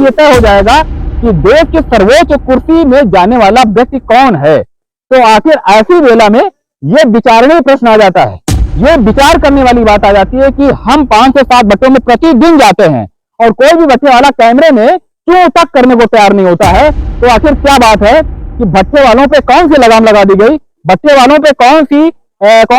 ये तय हो जाएगा कि देश के सर्वोच्च कुर्सी में जाने वाला व्यक्ति कौन है। तो आखिर ऐसी वेला में ये विचारणीय प्रश्न आ जाता है, ये विचार करने वाली बात आ जाती है कि हम 5 से 7 भट्टों में प्रतिदिन जाते हैं और कोई भी भट्टे वाला कैमरे में क्यों तक करने को तैयार नहीं होता है। तो आखिर क्या बात है कि भट्टे वालों पे कौन सी लगाम लगा दी गई, भट्टे वालों पे कौन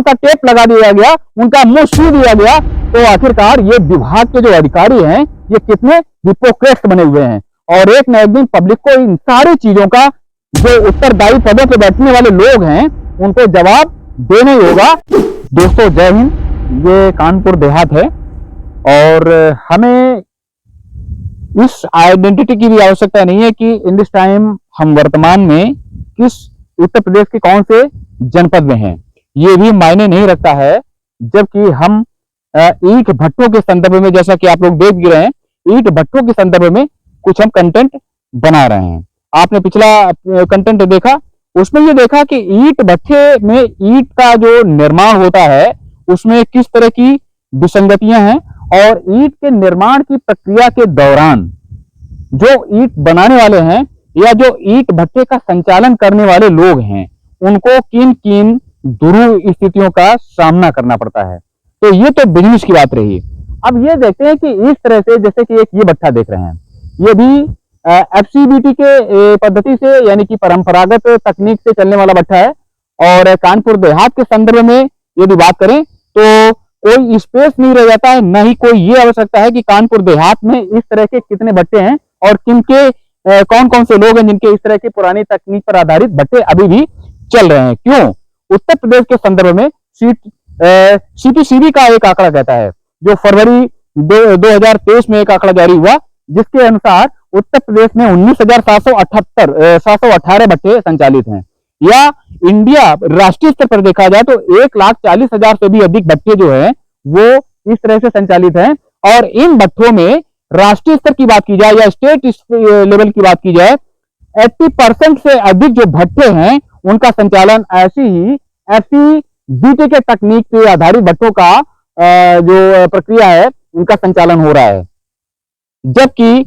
सा टेप लगा दिया गया, उनका मुंह सी दिया गया। तो आखिरकार ये विभाग के जो अधिकारी हैं ये कितने हिपोक्रेट्स बने हुए हैं और एक न एक दिन पब्लिक को इन सारी चीजों का जो उत्तरदायी पदों पर बैठने वाले लोग हैं उनको जवाब देना ही होगा। दोस्तों जय हिंद, ये कानपुर देहात है और हमें इस आइडेंटिटी की भी आवश्यकता नहीं है कि इन दिस टाइम हम वर्तमान में किस उत्तर प्रदेश के कौन से जनपद में हैं, ये भी मायने नहीं रखता है। जबकि हम ईंट भट्टों के संदर्भ में, जैसा कि आप लोग देख भी रहे हैं, ईंट भट्टों के संदर्भ में कुछ हम कंटेंट बना रहे हैं। आपने पिछला कंटेंट देखा, उसमें ये देखा कि ईंट भट्टे में ईंट का जो निर्माण होता है उसमें किस तरह की विसंगतियां हैं और ईंट के निर्माण की प्रक्रिया के दौरान जो ईंट बनाने वाले हैं या जो ईंट भट्टे का संचालन करने वाले लोग हैं उनको किन किन दुरूह स्थितियों का सामना करना पड़ता है। तो ये तो बिजनेस की बात रही। अब ये देखते हैं कि इस तरह से, जैसे कि एक ये भट्टा देख रहे हैं, ये भी FCBT के पद्धति से यानी कि परंपरागत तकनीक से चलने वाला भट्टा है। और कानपुर देहात के संदर्भ में यदि बात करें तो कोई स्पेस नहीं रह जाता है, न ही कोई ये आवश्यकता है कि कानपुर देहात में इस तरह के कितने भट्टे हैं और किनके कौन कौन से लोग हैं जिनके इस तरह की पुरानी तकनीक पर आधारित भट्टे अभी भी चल रहे हैं। क्यों? उत्तर प्रदेश के संदर्भ में CPCB का एक आंकड़ा कहता है, जो फरवरी 2023 में एक आंकड़ा जारी हुआ, जिसके अनुसार उत्तर प्रदेश में 19,718 भट्टे संचालित हैं। या इंडिया राष्ट्रीय स्तर पर देखा जाए तो 1,40,000 से भी अधिक भट्टे जो है वो इस तरह से संचालित हैं। और इन भट्टों में राष्ट्रीय स्तर की बात की जाए या स्टेट लेवल की बात की जाए, 80% से अधिक जो भट्टे हैं उनका संचालन ऐसी ही FCBT के तकनीक पे आधारित भट्टों का जो प्रक्रिया है उनका संचालन हो रहा है। जबकि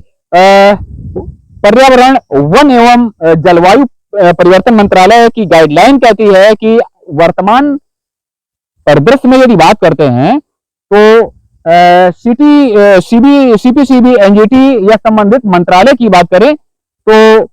पर्यावरण, वन एवं जलवायु परिवर्तन मंत्रालय की गाइडलाइन कहती है कि वर्तमान परिदृश्य में यदि बात करते हैं तो CPCB NGT या संबंधित मंत्रालय की बात करें तो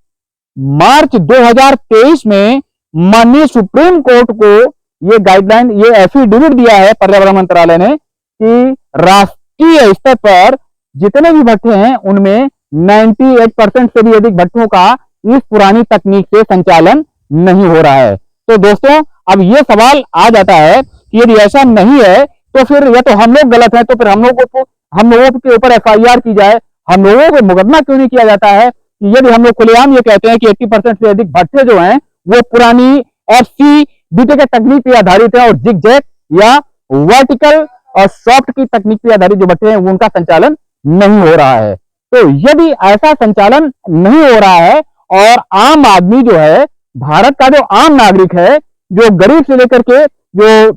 मार्च 2023 में माननीय सुप्रीम कोर्ट को ये गाइडलाइन, ये एफिडेविट दिया है पर्यावरण मंत्रालय ने कि राष्ट्रीय स्तर पर जितने भी भट्टे हैं उनमें 98% से भी अधिक भट्टों का इस पुरानी तकनीक से संचालन नहीं हो रहा है। तो दोस्तों अब ये सवाल आ जाता है कि यदि ऐसा नहीं है तो फिर या तो हम लोग गलत हैं, तो फिर हम लोगों के ऊपर FIR की जाए, हम लोगों को मुकदमा क्यों नहीं किया जाता है कि यदि हम लोग खुलेआम ये कहते हैं कि 80% से अधिक भट्टे जो हैं वो पुरानी FCBT के तकनीक पर आधारित है और जिग-जैग या वर्टिकल और सॉफ्ट की तकनीक पर आधारित जो भट्टे हैं उनका संचालन नहीं हो रहा है। तो यदि ऐसा संचालन नहीं हो रहा है और आम आदमी जो है, भारत का जो आम नागरिक है, जो गरीब से लेकर के जो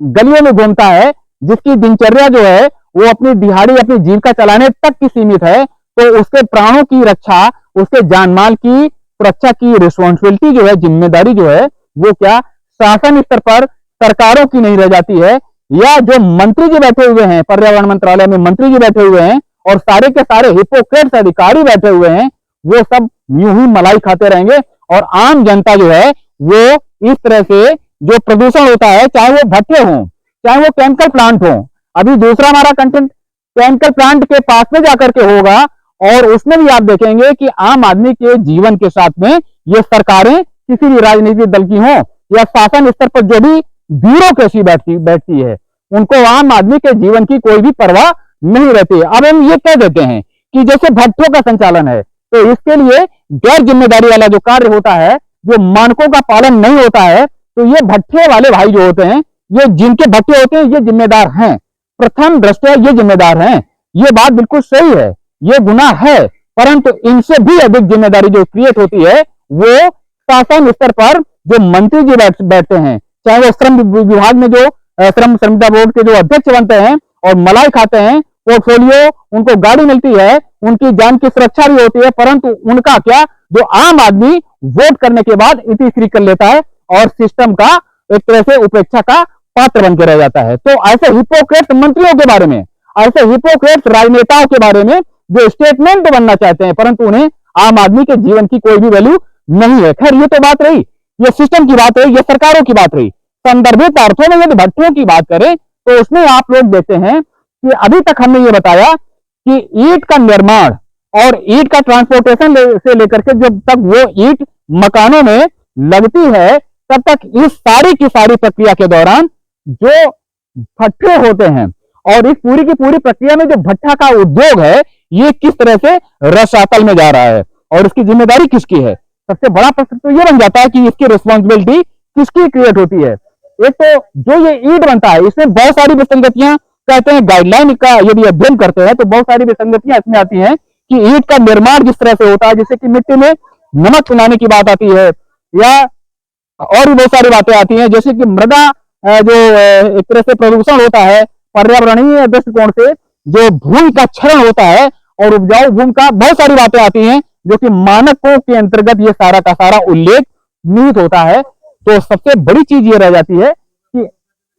गलियों में घूमता है, जिसकी दिनचर्या जो है वो अपनी दिहाड़ी, अपनी जीविका चलाने तक की सीमित है, तो उसके प्राणों की रक्षा, उसके जानमाल की सुरक्षा की रिस्पॉन्सिबिलिटी जो है, जिम्मेदारी जो है, वो क्या शासन स्तर पर सरकारों की नहीं रह जाती है? या जो मंत्री जी बैठे हुए हैं पर्यावरण मंत्रालय में, मंत्री जी बैठे हुए हैं और सारे के सारे हिपोक्रेट्स अधिकारी बैठे हुए हैं, वो सब यूं ही मलाई खाते रहेंगे और आम जनता जो है वो इस तरह से जो प्रदूषण होता है, चाहे वो भट्टे हों, चाहे वो केमिकल प्लांट हों, अभी दूसरा हमारा कंटेंट केमिकल प्लांट के पास में जाकर के होगा और उसमें भी आप देखेंगे कि आम आदमी के जीवन के साथ में ये सरकारें किसी भी राजनीतिक दल की हों या शासन स्तर पर जो भी ब्यूरोक्रेसी बैठती है, उनको आम आदमी के जीवन की कोई भी परवाह नहीं रहती है। अब हम ये कह देते हैं कि जैसे भट्टों का संचालन है तो इसके लिए गैर जिम्मेदारी वाला जो कार्य होता है, जो मानकों का पालन नहीं होता है, तो ये भट्टे वाले भाई जो होते हैं, ये जिनके भट्टे होते हैं ये जिम्मेदार हैं, प्रथम दृष्टया ये जिम्मेदार हैं। ये बात बिल्कुल सही है, ये गुनाह है, परंतु इनसे भी अधिक जिम्मेदारी जो क्रिएट होती है वो शासन स्तर पर जो मंत्री जी बैठते हैं, चाहे वो श्रम विभाग में जो श्रम संविदा बोर्ड के जो अध्यक्ष बनते हैं और मलाई खाते हैं, पोर्टफोलियो, उनको गाड़ी मिलती है, उनकी जान की सुरक्षा भी होती है, परंतु उनका क्या, जो आम आदमी वोट करने के बाद इतिश्री कर लेता है और सिस्टम का एक तरह से उपेक्षा का पात्र बन के रह जाता है। तो ऐसे हिपोक्रेट मंत्रियों के बारे में, ऐसे हिपोक्रेट राजनेताओं के बारे में जो स्टेटमेंट बनना चाहते हैं, परंतु उन्हें आम आदमी के जीवन की कोई भी वैल्यू नहीं है। खैर, ये तो बात रही, ये सिस्टम की बात रही, ये सरकारों की बात रही। संदर्भित अर्थों में यदि भट्टियों की बात करें तो उसमें आप लोग देखते हैं कि अभी तक हमने ये बताया कि ईंट का निर्माण और ईंट का ट्रांसपोर्टेशन से लेकर के जब तक वो ईंट मकानों में लगती है, तब तक इस सारी की सारी प्रक्रिया के दौरान जो भट्ठे होते हैं और इस पूरी की पूरी प्रक्रिया में जो भट्ठा का उद्योग है, ये किस तरह से रसातल में जा रहा है और इसकी जिम्मेदारी किसकी है। सबसे बड़ा प्रश्न तो ये बन जाता है कि इसकी रिस्पॉन्सिबिलिटी किसकी क्रिएट होती है। एक तो जो ये ईंट बनता है, इसमें बहुत सारी विसंगतियां, कहते हैं गाइडलाइन का यदि अध्ययन करते हैं तो बहुत सारी विसंगतियां इसमें आती हैं कि ईंट का निर्माण जिस तरह से होता है, जैसे कि मिट्टी में नमक मिलाने की बात आती है, या और भी बहुत सारी बातें आती हैं, जैसे कि मृदा जो एक तरह से प्रदूषण होता है, पर्यावरणीय दृष्टिकोण से जो भूमि का क्षरण होता है और उपजाऊ भूमि का, बहुत सारी बातें आती हैं जो कि मानकों के अंतर्गत ये सारा का सारा उल्लेख निहित होता है। तो सबसे बड़ी चीज ये रह जाती है कि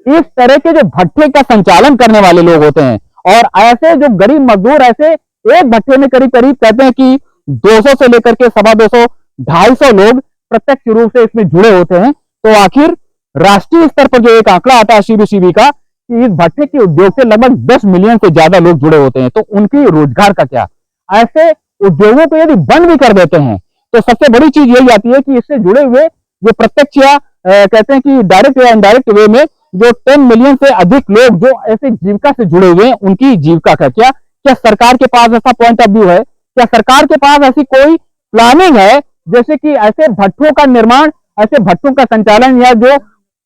इस तरह के जो भट्ठे का संचालन करने वाले लोग होते हैं और ऐसे जो गरीब मजदूर, ऐसे एक भट्ठे में करीब करीब कहते हैं कि 200 से लेकर के 250, 250 लोग प्रत्यक्ष रूप से इसमें जुड़े होते हैं। तो आखिर राष्ट्रीय स्तर पर जो एक आंकड़ा आता है सीबीसीबी का कि इस भट्ठे के उद्योग से लगभग 10 मिलियन से ज्यादा लोग जुड़े होते हैं, तो उनकी रोजगार का क्या। ऐसे उद्योगों को यदि बंद भी कर देते हैं तो सबसे बड़ी चीज यही आती है कि इससे जुड़े हुए जो प्रत्यक्ष या कहते हैं कि डायरेक्ट या इनडायरेक्ट वे में जो 10 मिलियन से अधिक लोग जो ऐसे जीविका से जुड़े हुए हैं, उनकी जीविका का क्या। क्या सरकार के पास ऐसा पॉइंट ऑफ व्यू है, क्या सरकार के पास ऐसी कोई प्लानिंग है जैसे कि ऐसे भट्ठों का निर्माण, ऐसे भट्ठों का संचालन या जो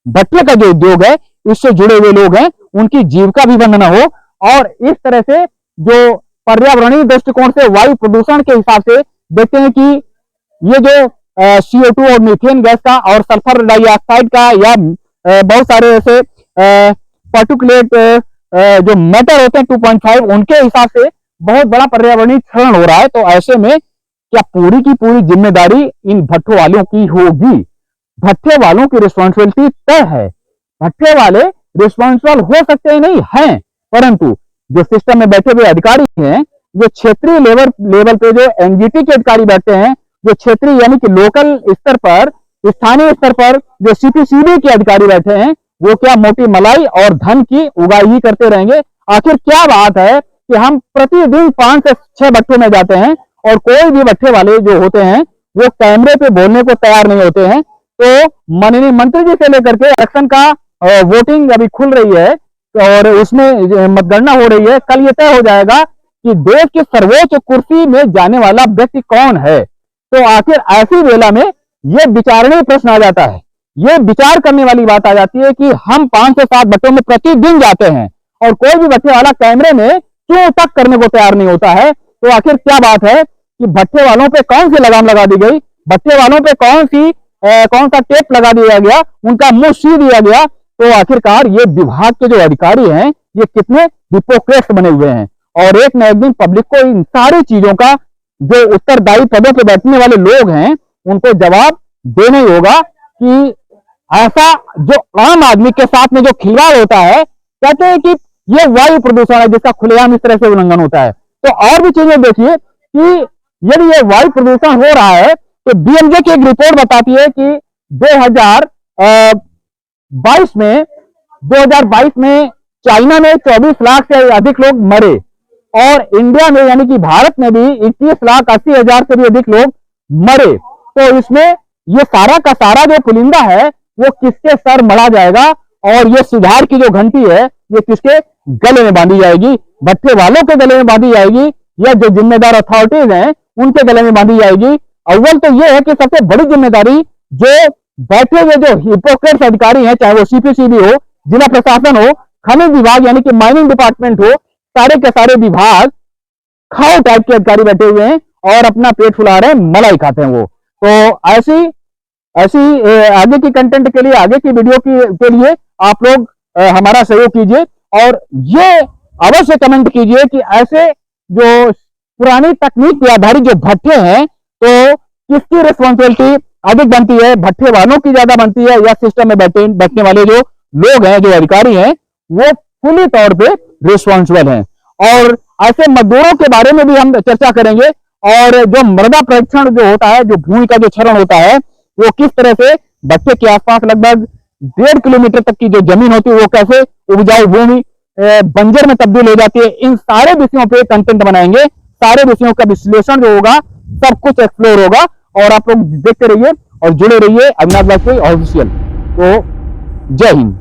भट्ठे का जो उद्योग है इससे जुड़े हुए लोग हैं, उनकी जीविका भी बंद न हो और इस तरह से जो पर्यावरणीय दृष्टिकोण से वायु प्रदूषण के हिसाब से देखते हैं कि ये जो CO2 और मीथेन गैस का और सल्फर डाइऑक्साइड का या बहुत सारे ऐसे पार्टिकुलेट जो मैटर होते हैं 2.5, उनके हिसाब से बहुत बड़ा पर्यावरणीय क्षरण हो रहा है। तो ऐसे में क्या पूरी की पूरी जिम्मेदारी इन भट्ठों वालों की होगी। भट्ठे वालों की रिस्पॉन्सिबिलिटी तय है, भट्ठे वाले रिस्पॉन्सिबल हो सकते हैं नहीं हैं, परंतु जो सिस्टम में बैठे हुए अधिकारी हैं, जो क्षेत्रीय लेवल पे जो एनजीटी के अधिकारी बैठते हैं, जो क्षेत्रीय यानी कि लोकल स्तर पर, स्थानीय स्तर पर जो सीपीसीबी के अधिकारी बैठे हैं, वो क्या मोटी मलाई और धन की उगाही ही करते रहेंगे। आखिर क्या बात है कि हम प्रतिदिन 5 से 6 भट्ठों में जाते हैं और कोई भी भट्ठे वाले जो होते हैं वो कैमरे पे बोलने को तैयार नहीं होते हैं। तो माननीय मंत्री जी से लेकर के इलेक्शन का वोटिंग अभी खुल रही है और उसमें मतगणना हो रही है, कल ये तय हो जाएगा कि देश की सर्वोच्च कुर्सी में जाने वाला व्यक्ति कौन है। तो आखिर ऐसी वेला में ये विचारणीय प्रश्न आ जाता है, ये विचार करने वाली बात आ जाती है कि हम 5 से 7 भट्टों में प्रतिदिन जाते हैं और कोई भी भट्टे वाला कैमरे में क्यों तक करने को तैयार नहीं होता है। तो आखिर क्या बात है कि भट्टे वालों पे कौन सी लगाम लगा दी गई, भट्टे वालों पे कौन सा टेप लगा दिया गया, उनका मुंह सी दिया गया। तो आखिरकार ये विभाग के जो अधिकारी हैं ये कितने हिपोक्रेट्स बने हुए हैं और एक न एक दिन पब्लिक को इन सारी चीजों का जो उत्तरदायी पदों पर बैठने वाले लोग हैं उनको जवाब देना ही होगा कि ऐसा जो आम आदमी के साथ में जो खिलवाड़ होता है, कहते हैं कि ये वायु प्रदूषण है जिसका खुलेआम इस तरह से उल्लंघन होता है। तो और भी चीजें देखिए कि यदि ये वायु प्रदूषण हो रहा है तो डीएमजे की एक रिपोर्ट बताती है कि 2022 में चाइना में 24 लाख से अधिक लोग मरे और इंडिया में यानी कि भारत में भी 21,80,000 से भी अधिक लोग मरे। तो इसमें ये सारा का सारा जो पुलिंदा है वो किसके सर मढ़ा जाएगा और ये सुधार की जो घंटी है ये किसके गले में बांधी जाएगी, भट्टे वालों के गले में बांधी जाएगी या जो जिम्मेदार अथॉरिटीज हैं उनके गले में बांधी जाएगी। अव्वल तो ये है कि सबसे बड़ी जिम्मेदारी जो बैठे हुए जो हिपोक्रेट्स अधिकारी हैं, चाहे वो सीपीसीबी हो, जिला प्रशासन हो, खनिज विभाग यानी कि माइनिंग डिपार्टमेंट हो, सारे के सारे विभाग खाओ टाइप के अधिकारी बैठे हुए हैं और अपना पेट फुला रहे हैं, मलाई खाते हैं वो। तो ऐसी आगे की कंटेंट के लिए, आगे की वीडियो के लिए आप लोग हमारा सहयोग कीजिए और ये अवश्य कमेंट कीजिए कि ऐसे जो पुरानी तकनीक पे आधारित जो भट्ठे हैं, तो किसकी रिस्पॉन्सिबिलिटी अधिक बनती है, भट्ठे वालों की ज्यादा बनती है या सिस्टम में बैठने वाले जो लोग हैं, जो अधिकारी हैं, वो फुली तौर पे रिस्पॉन्सिबल हैं। और ऐसे मजदूरों के बारे में भी हम चर्चा करेंगे, और जो मृदा परीक्षण जो होता है, जो भूमि का जो क्षरण होता है, वो किस तरह से भट्ठे के आसपास लगभग 1.5 किलोमीटर तक की जो जमीन होती है वो कैसे उपजाऊ भूमि बंजर में तब्दील हो जाती है। इन सारे विषयों पे कंटेंट बनाएंगे, सारे विषयों का विश्लेषण जो होगा, सब कुछ एक्सप्लोर होगा। और आप लोग देखते रहिए और जुड़े रहिए अविनाश वाजपेयी ऑफिशियल। तो जय हिंद।